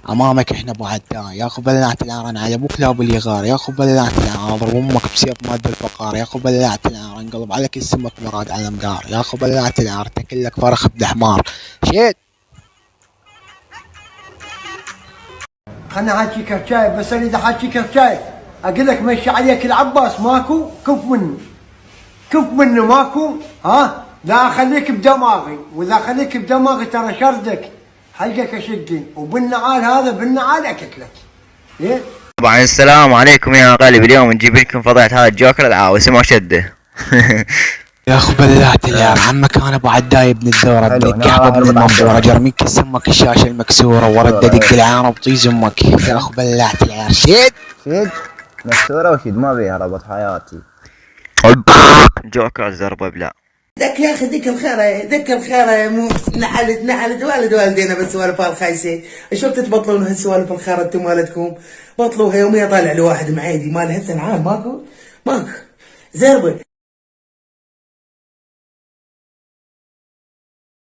امامك احنا ابو عداء ياخو بلعت العار على ابوك لا باللي غار ياخو بلعت العار اضرب امك بسيف ماد الفقار ياخو بلعت العار انقلب على كل سمك مراد على مقار ياخو بلعت العار تكلك فرخ بدحمار شيت. خلنا احكيك حكايه، بس اريد احكيك حكايه اقول لك مشي عليك العباس ماكو كف منه، كف منه ماكو. ها لا اخليك بدماغي، واذا اخليك بدماغي ترى شردك حلقك اشقي، وبالنعال هذا بالنعال اككلك. ايه طبعا السلام عليكم يا غالب. اليوم نجيب لكم فضيحة هذا الجوكر العاوي اسمه شده. ياخو بلعت العار عمك انا ابو عداي ابن الدوره ابن الكعبه ابن المنصوره جرميك سمك الشاشه المكسوره ورد دق العار وبطيز امك ياخو بلعت العار شيت. شد مكسورة وشد ما بيها ربط حياتي. جوكر زربة بلا ذاك يا اخي ذيك الخيره ذيك الخيره مو نحلت والد والدينا بالسوالف الخايسه. شو بتتبطلون هالسوالف الخيره انتم والدكم؟ بطلوها يوميا طالع لواحد معيدي مال هالسنعان ماكو زربه.